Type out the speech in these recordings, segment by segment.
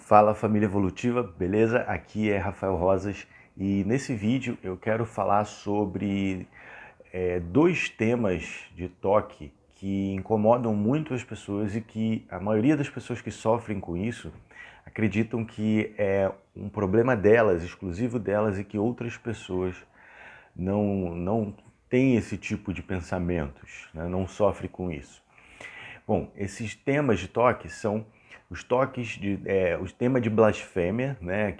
Fala família evolutiva, beleza? Aqui é Rafael Rosas e nesse vídeo eu quero falar sobre dois temas de toque que incomodam muito as pessoas e que a maioria das pessoas que sofrem com isso acreditam que é um problema delas, exclusivo delas, e que outras pessoas não têm esse tipo de pensamentos, né? Não sofrem com isso. Bom, esses temas de toque são os toques os temas de blasfêmia, né,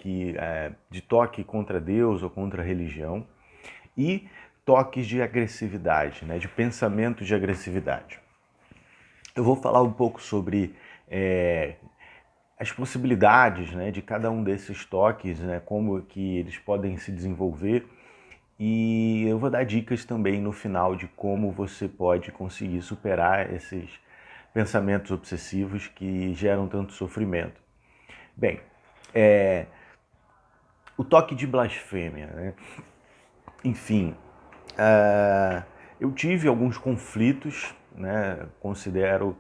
de toque contra Deus ou contra a religião, e toques de agressividade, né, de pensamento de agressividade. Eu vou falar um pouco sobre as possibilidades, né, de cada um desses toques, né, como que eles podem se desenvolver, e eu vou dar dicas também no final de como você pode conseguir superar esses pensamentos obsessivos que geram tanto sofrimento. Bem, o toque de blasfêmia, né? Enfim, eu tive alguns conflitos, né? Considero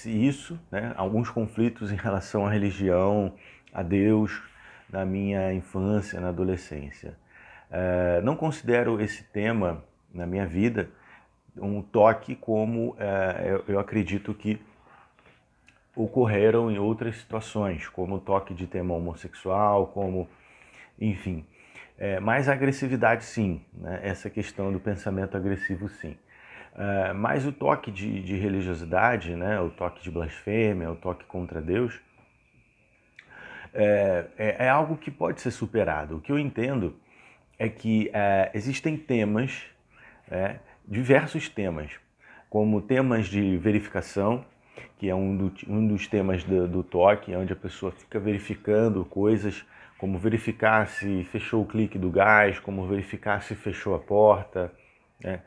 isso, né? Alguns conflitos em relação à religião, a Deus, na minha infância, na adolescência. Não considero esse tema na minha vida um toque como eu acredito que ocorreram em outras situações, como o toque de tema homossexual, enfim. Mas a agressividade sim, né? Essa questão do pensamento agressivo sim. Mas o toque de religiosidade, né? O toque de blasfêmia, o toque contra Deus, é algo que pode ser superado. O que eu entendo é que existem temas, diversos temas, como temas de verificação, que é um dos temas do toque, onde a pessoa fica verificando coisas, como verificar se fechou o clique do gás, como verificar se fechou a porta, né?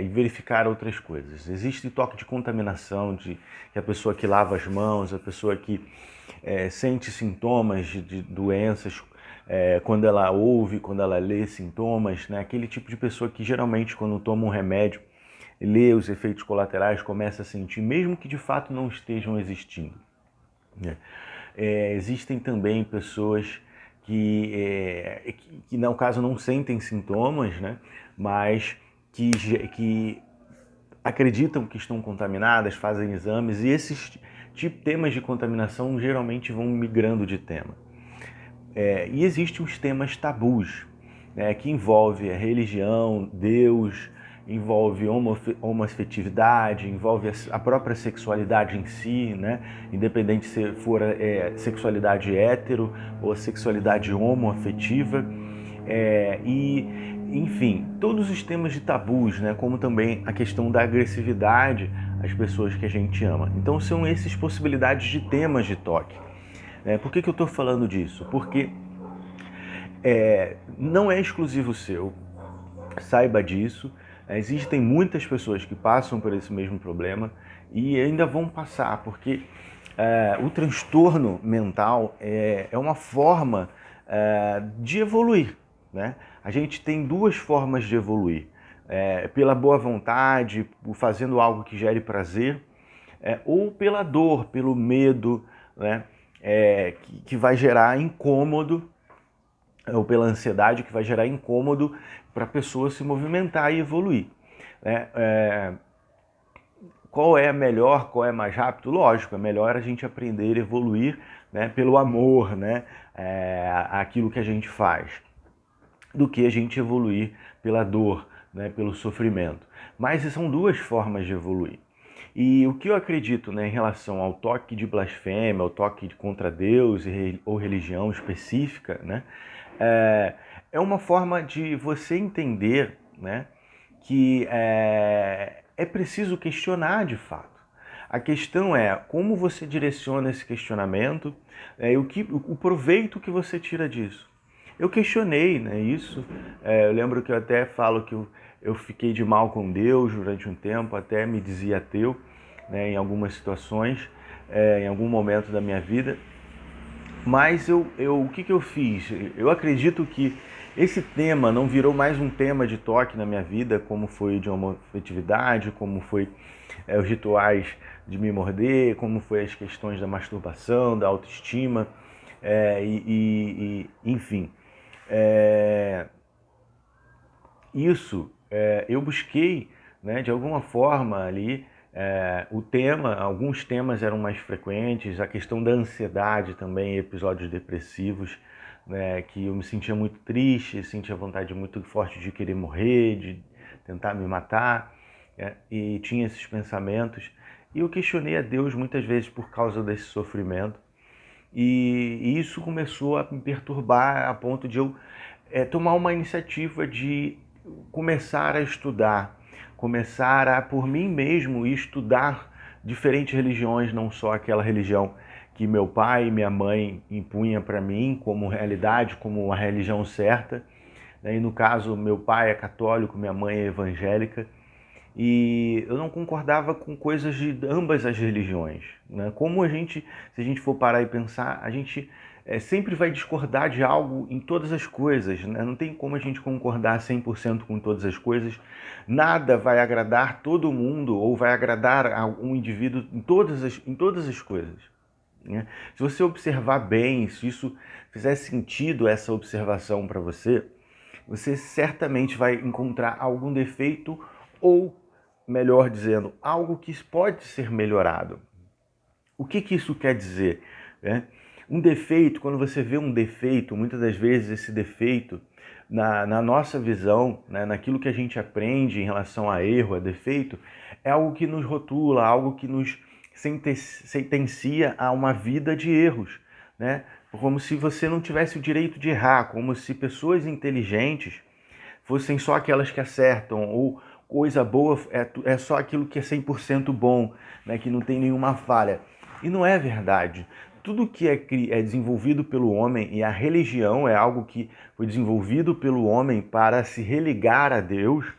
E verificar outras coisas. Existe toque de contaminação, que a pessoa que lava as mãos, a pessoa que sente sintomas de doenças, quando ela ouve, quando ela lê sintomas, né? Aquele tipo de pessoa que geralmente quando toma um remédio, lê os efeitos colaterais, começa a sentir, mesmo que de fato não estejam existindo, né? Existem também pessoas que no caso não sentem sintomas, né? Mas que acreditam que estão contaminadas, fazem exames, e esses temas de contaminação geralmente vão migrando de tema. E existem os temas tabus, né, que envolve a religião, Deus, envolve homoafetividade, envolve a própria sexualidade em si, né, independente se for sexualidade hétero ou sexualidade homoafetiva, enfim, todos os temas de tabus, né, como também a questão da agressividade às pessoas que a gente ama. Então são essas possibilidades de temas de toque. Por que eu estou falando disso? Porque não é exclusivo seu, saiba disso. Existem muitas pessoas que passam por esse mesmo problema e ainda vão passar, porque o transtorno mental é uma forma de evoluir, né? A gente tem duas formas de evoluir. Pela boa vontade, fazendo algo que gere prazer, ou pela dor, pelo medo, né? Que vai gerar incômodo, ou pela ansiedade, que vai gerar incômodo para a pessoa se movimentar e evoluir, né? Qual é melhor, qual é mais rápido? Lógico, é melhor a gente aprender a evoluir, né, pelo amor, né, aquilo que a gente faz, do que a gente evoluir pela dor, né, pelo sofrimento. Mas são duas formas de evoluir. E o que eu acredito, né, em relação ao toque de blasfêmia, ao toque contra Deus ou religião específica, né, é uma forma de você entender, né, que é preciso questionar de fato. A questão é como você direciona esse questionamento, e o proveito que você tira disso. Eu questionei, né, isso. Eu lembro que eu até falo que eu fiquei de mal com Deus durante um tempo, até me dizia ateu, né, em algumas situações, em algum momento da minha vida. Mas o que eu fiz? Eu acredito que esse tema não virou mais um tema de toque na minha vida, como foi de homoafetividade, como foi os rituais de me morder, como foi as questões da masturbação, da autoestima, enfim. Isso, eu busquei, né, de alguma forma ali, o tema, alguns temas eram mais frequentes, a questão da ansiedade também, episódios depressivos, né, que eu me sentia muito triste, sentia vontade muito forte de querer morrer, de tentar me matar, e tinha esses pensamentos. E eu questionei a Deus muitas vezes por causa desse sofrimento. E isso começou a me perturbar a ponto de eu tomar uma iniciativa de começar a estudar, começar a, por mim mesmo, estudar diferentes religiões, não só aquela religião que meu pai e minha mãe impunham para mim como realidade, como uma religião certa. E no caso, meu pai é católico, minha mãe é evangélica, e eu não concordava com coisas de ambas as religiões, né? Como a gente, se a gente for parar e pensar, a gente sempre vai discordar de algo em todas as coisas, né? Não tem como a gente concordar 100% com todas as coisas. Nada vai agradar todo mundo ou vai agradar a um indivíduo em todas as coisas, né? Se você observar bem, se isso fizer sentido, essa observação para você, você certamente vai encontrar algum defeito ou, melhor dizendo, algo que pode ser melhorado. O que isso quer dizer, né? Um defeito, quando você vê um defeito, muitas das vezes esse defeito, na nossa visão, né, naquilo que a gente aprende em relação a erro, a defeito, é algo que nos rotula, algo que nos sentencia a uma vida de erros, né? Como se você não tivesse o direito de errar, como se pessoas inteligentes fossem só aquelas que acertam, ou coisa boa é só aquilo que é 100% bom, né, que não tem nenhuma falha. E não é verdade. Tudo que é desenvolvido pelo homem, e a religião é algo que foi desenvolvido pelo homem para se religar a Deus,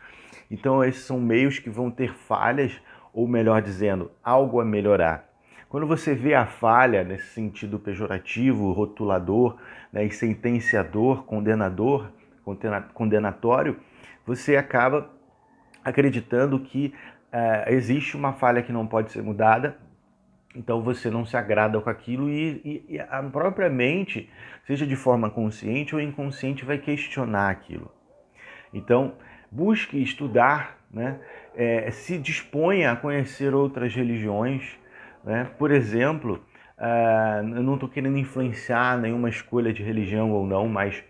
então esses são meios que vão ter falhas, ou melhor dizendo, algo a melhorar. Quando você vê a falha nesse sentido pejorativo, rotulador, né, e sentenciador, condenatório, você acaba acreditando que existe uma falha que não pode ser mudada, então você não se agrada com aquilo e a própria mente, seja de forma consciente ou inconsciente, vai questionar aquilo. Então, busque estudar, né? Se disponha a conhecer outras religiões, né? Por exemplo, eu não estou querendo influenciar nenhuma escolha de religião ou não, mas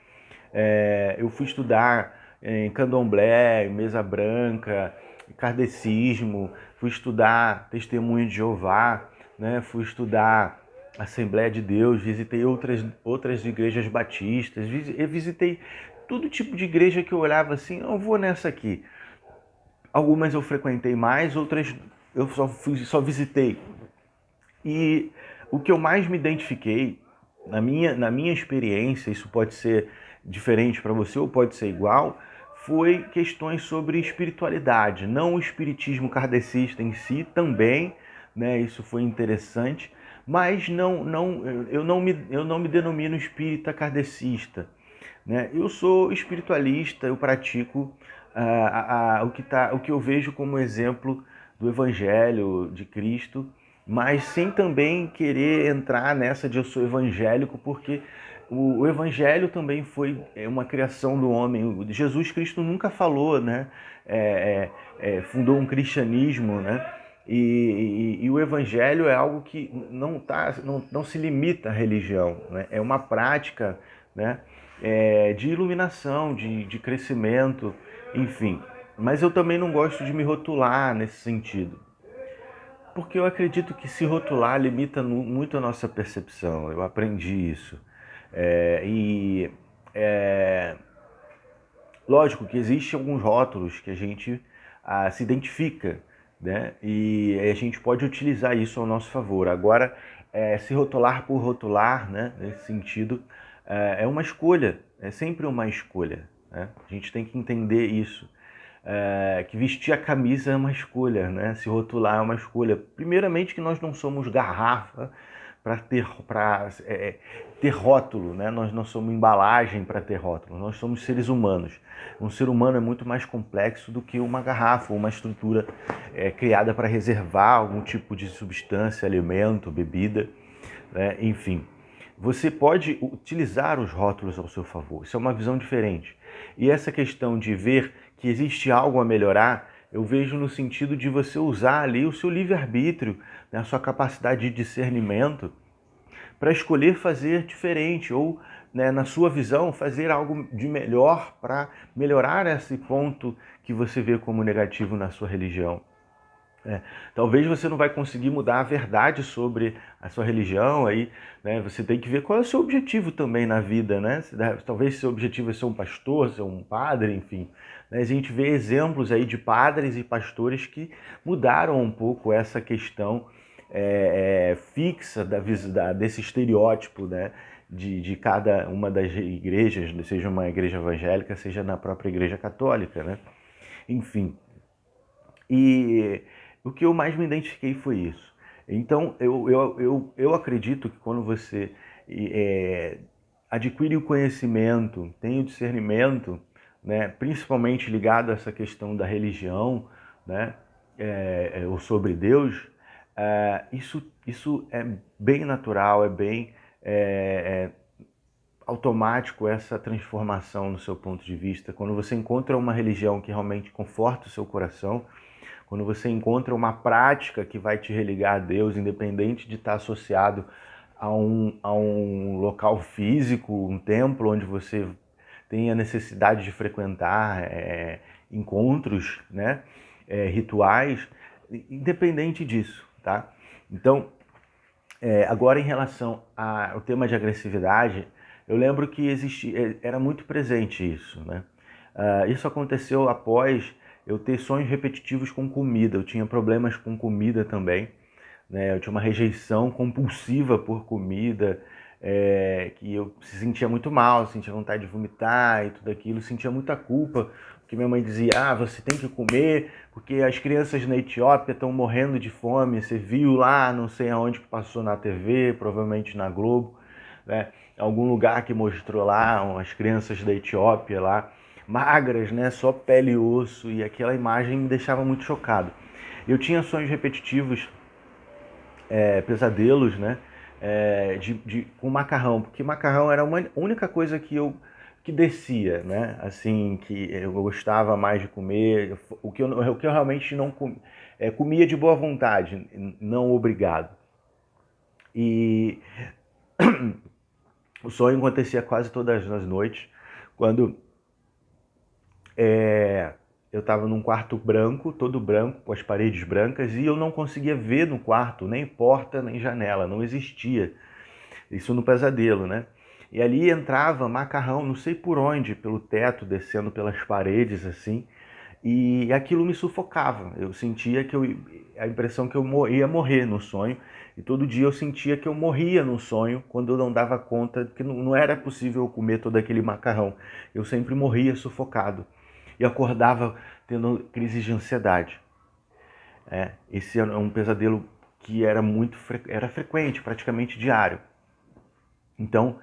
eu fui estudar em candomblé, mesa branca, kardecismo, fui estudar testemunho de Jeová, né? Fui estudar Assembleia de Deus, visitei outras igrejas batistas, eu visitei todo tipo de igreja que eu olhava assim, eu vou nessa aqui. Algumas eu frequentei mais, outras eu só visitei. E o que eu mais me identifiquei, na minha experiência, isso pode ser diferente para você ou pode ser igual, foi questões sobre espiritualidade, não o espiritismo kardecista em si, também, né, isso foi interessante, mas eu não me denomino espírita kardecista, né? Eu sou espiritualista, eu pratico o que eu vejo como exemplo do Evangelho de Cristo, mas sem também querer entrar nessa de eu sou evangélico, porque o Evangelho também foi uma criação do homem. Jesus Cristo nunca falou, né? Fundou um cristianismo, né? E o Evangelho é algo que não se limita à religião, né? É uma prática, né? De iluminação, de crescimento, enfim. Mas eu também não gosto de me rotular nesse sentido, porque eu acredito que se rotular limita muito a nossa percepção. Eu aprendi isso. É, e é, Lógico que existem alguns rótulos que a gente se identifica, né? E a gente pode utilizar isso ao nosso favor. Agora, se rotular por rotular, né? Nesse sentido, é uma escolha, é sempre uma escolha, né? A gente tem que entender isso. Que vestir a camisa é uma escolha, né? Se rotular é uma escolha. Primeiramente que nós não somos garrafa ter rótulo, né? Nós não somos embalagem para ter rótulo, nós somos seres humanos. Um ser humano é muito mais complexo do que uma garrafa ou uma estrutura criada para reservar algum tipo de substância, alimento, bebida, né? Enfim. Você pode utilizar os rótulos ao seu favor, isso é uma visão diferente. E essa questão de ver que existe algo a melhorar, eu vejo no sentido de você usar ali o seu livre-arbítrio, né, a sua capacidade de discernimento, para escolher fazer diferente ou, né, na sua visão, fazer algo de melhor para melhorar esse ponto que você vê como negativo na sua religião. Talvez você não vai conseguir mudar a verdade sobre a sua religião, aí, né, você tem que ver qual é o seu objetivo também na vida, né? Talvez seu objetivo é ser um pastor, ser um padre, enfim. Né? A gente vê exemplos aí de padres e pastores que mudaram um pouco essa questão fixa desse estereótipo, né? De cada uma das igrejas, seja uma igreja evangélica, seja na própria igreja católica, né? Enfim. E o que eu mais me identifiquei foi isso. Então, eu acredito que quando você adquire o conhecimento, tem o discernimento, né, principalmente ligado a essa questão da religião, né, ou sobre Deus, isso é bem natural, é bem automático essa transformação no seu ponto de vista. Quando você encontra uma religião que realmente conforta o seu coração, quando você encontra uma prática que vai te religar a Deus, independente de estar associado a um local físico, um templo onde você tem a necessidade de frequentar encontros, né, rituais, independente disso, tá? Então, agora em relação ao tema de agressividade, eu lembro que era muito presente isso, né? Isso aconteceu após eu ter sonhos repetitivos com comida. Eu tinha problemas com comida também, né? Eu tinha uma rejeição compulsiva por comida, que eu se sentia muito mal, sentia vontade de vomitar e tudo aquilo, sentia muita culpa, porque minha mãe dizia, você tem que comer, porque as crianças na Etiópia estão morrendo de fome, você viu lá, não sei aonde que passou na TV, provavelmente na Globo, né? Algum lugar que mostrou lá as crianças da Etiópia lá, magras, né, só pele e osso, e aquela imagem me deixava muito chocado. Eu tinha sonhos repetitivos, pesadelos, né, com macarrão, porque macarrão era a única coisa que descia, né, assim, que eu gostava mais de comer, o que eu realmente não comia de boa vontade, não obrigado. E o sonho acontecia quase todas as noites, quando eu estava num quarto branco, todo branco, com as paredes brancas, e eu não conseguia ver no quarto, nem porta, nem janela, não existia. Isso no pesadelo, né? E ali entrava macarrão, não sei por onde, pelo teto, descendo pelas paredes, assim, e aquilo me sufocava. Eu sentia a impressão que eu ia morrer no sonho, e todo dia eu sentia que eu morria no sonho, quando eu não dava conta, que não era possível eu comer todo aquele macarrão. Eu sempre morria sufocado. E acordava tendo crises de ansiedade. Esse é um pesadelo que era frequente, praticamente diário. Então,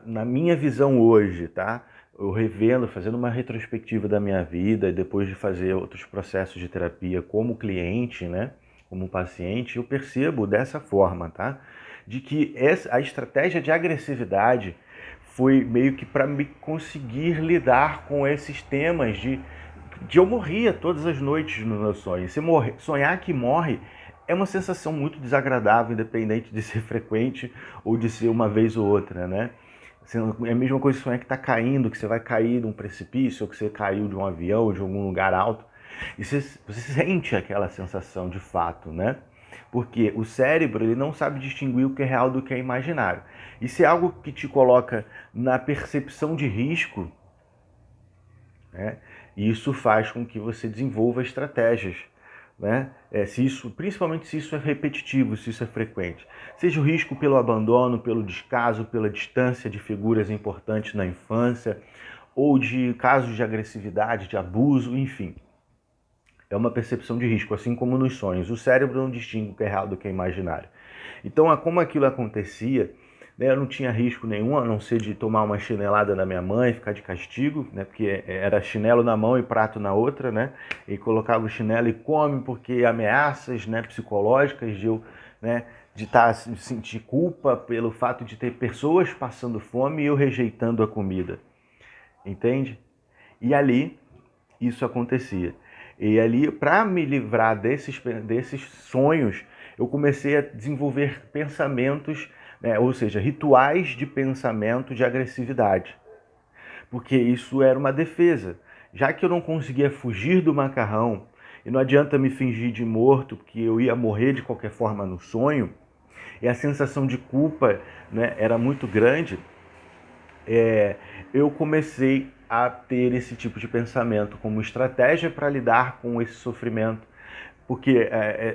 na minha visão hoje, tá? Eu revendo, fazendo uma retrospectiva da minha vida, depois de fazer outros processos de terapia como cliente, né? Como paciente, eu percebo dessa forma, tá? De que a estratégia de agressividade foi meio que para me conseguir lidar com esses temas de eu morria todas as noites nos meus sonhos. Sonhar que morre é uma sensação muito desagradável, independente de ser frequente ou de ser uma vez ou outra, né? É a mesma coisa que sonhar que está caindo, que você vai cair de um precipício, ou que você caiu de um avião, ou de algum lugar alto. E você sente aquela sensação de fato, né? Porque o cérebro ele não sabe distinguir o que é real do que é imaginário. E se é algo que te coloca na percepção de risco, né? Isso faz com que você desenvolva estratégias, né? Principalmente se isso é repetitivo, se isso é frequente. Seja o risco pelo abandono, pelo descaso, pela distância de figuras importantes na infância, ou de casos de agressividade, de abuso, enfim. É uma percepção de risco, assim como nos sonhos. O cérebro não distingue o que é real do que é imaginário. Então, como aquilo acontecia, né, eu não tinha risco nenhum, a não ser de tomar uma chinelada da minha mãe, ficar de castigo, né, porque era chinelo na mão e prato na outra, né, e colocava o chinelo e come, porque ameaças, né, psicológicas de eu, né, de sentir culpa pelo fato de ter pessoas passando fome e eu rejeitando a comida, entende? E ali isso acontecia. E ali, para me livrar desses sonhos, eu comecei a desenvolver pensamentos, né, ou seja, rituais de pensamento de agressividade. Porque isso era uma defesa. Já que eu não conseguia fugir do macarrão, e não adianta me fingir de morto, porque eu ia morrer de qualquer forma no sonho, e a sensação de culpa, né, era muito grande, eu comecei a ter esse tipo de pensamento como estratégia para lidar com esse sofrimento, porque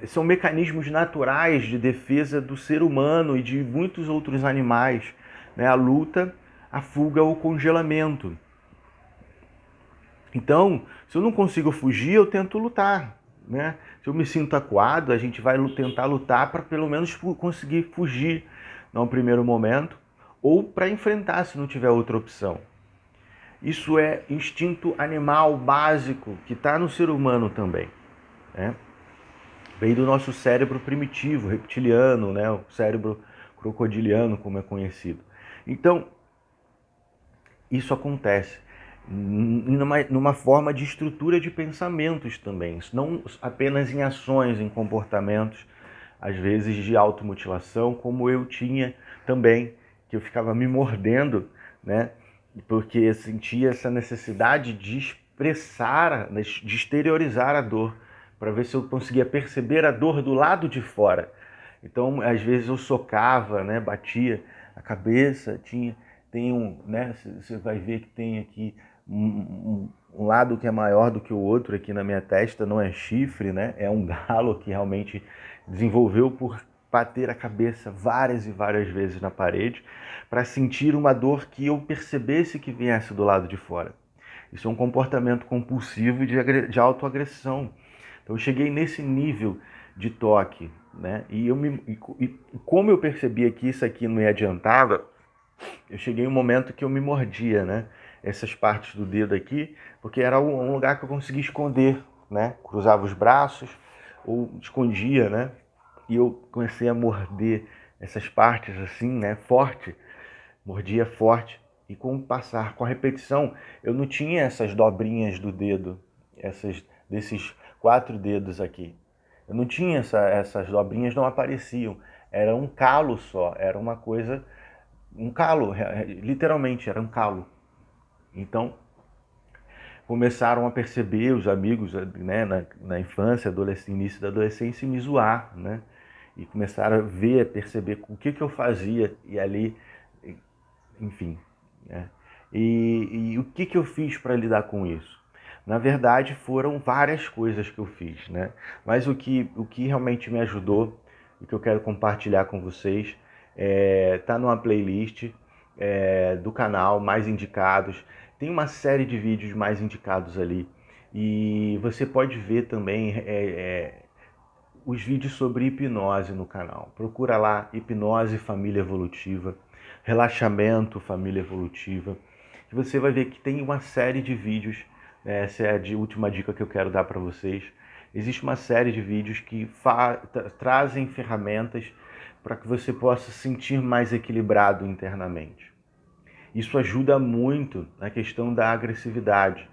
são mecanismos naturais de defesa do ser humano e de muitos outros animais, né? A luta, a fuga ou o congelamento. Então, se eu não consigo fugir, eu tento lutar, né? Se eu me sinto acuado, a gente vai tentar lutar para pelo menos conseguir fugir num primeiro momento, ou para enfrentar se não tiver outra opção. Isso é instinto animal básico que está no ser humano também, né? Vem do nosso cérebro primitivo, reptiliano, né? O cérebro crocodiliano, como é conhecido. Então, isso acontece numa forma de estrutura de pensamentos também, não apenas em ações, em comportamentos, às vezes de automutilação, como eu tinha também, que eu ficava me mordendo, né? Porque eu sentia essa necessidade de expressar, de exteriorizar a dor, para ver se eu conseguia perceber a dor do lado de fora. Então, às vezes eu socava, né, batia a cabeça, tem né, você vai ver que tem aqui um lado que é maior do que o outro aqui na minha testa, não é chifre, né, é um galo que realmente desenvolveu por bater a cabeça várias e várias vezes na parede para sentir uma dor que eu percebesse que viesse do lado de fora. Isso é um comportamento compulsivo de autoagressão. Então eu cheguei nesse nível de toque, né? E como eu percebia que isso aqui não me adiantava, eu cheguei em um momento que eu me mordia, né? Essas partes do dedo aqui, porque era um lugar que eu conseguia esconder, né? Cruzava os braços ou escondia, né? E eu comecei a morder essas partes assim, né? Forte, mordia forte. E com o passar, com a repetição, eu não tinha essas dobrinhas do dedo, desses 4 dedos aqui. Eu não tinha essas dobrinhas, não apareciam. Era um calo só, era uma coisa, um calo, literalmente era um calo. Então começaram a perceber os amigos, né, na infância, início da adolescência, me zoar, né? E começaram a ver, a perceber o que eu fazia e ali, enfim, né? E o que eu fiz para lidar com isso? Na verdade, foram várias coisas que eu fiz, né? Mas o que realmente me ajudou e que eu quero compartilhar com vocês tá numa playlist do canal Mais Indicados. Tem uma série de vídeos mais indicados ali. E você pode ver também os vídeos sobre hipnose no canal. Procura lá hipnose família evolutiva, relaxamento família evolutiva. E você vai ver que tem uma série de vídeos. Essa é a última dica que eu quero dar para vocês. Existe uma série de vídeos que trazem ferramentas para que você possa se sentir mais equilibrado internamente. Isso ajuda muito na questão da agressividade.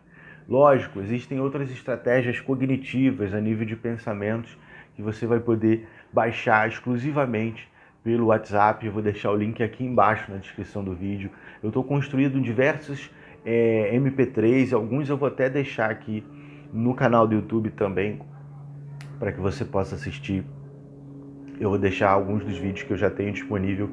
Lógico, existem outras estratégias cognitivas a nível de pensamentos que você vai poder baixar exclusivamente pelo WhatsApp. Eu vou deixar o link aqui embaixo na descrição do vídeo. Eu estou construindo diversos MP3, alguns eu vou até deixar aqui no canal do YouTube também, para que você possa assistir. Eu vou deixar alguns dos vídeos que eu já tenho disponível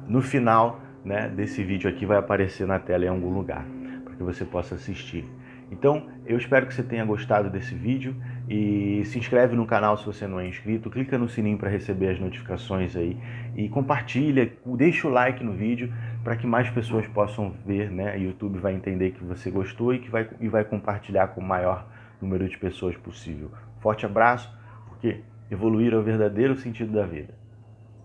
no final, né, desse vídeo aqui, vai aparecer na tela em algum lugar, para que você possa assistir. Então, eu espero que você tenha gostado desse vídeo e se inscreve no canal se você não é inscrito, clica no sininho para receber as notificações aí e compartilha, deixa o like no vídeo para que mais pessoas possam ver, né? O YouTube vai entender que você gostou e vai compartilhar com o maior número de pessoas possível. Forte abraço, porque evoluir é o verdadeiro sentido da vida.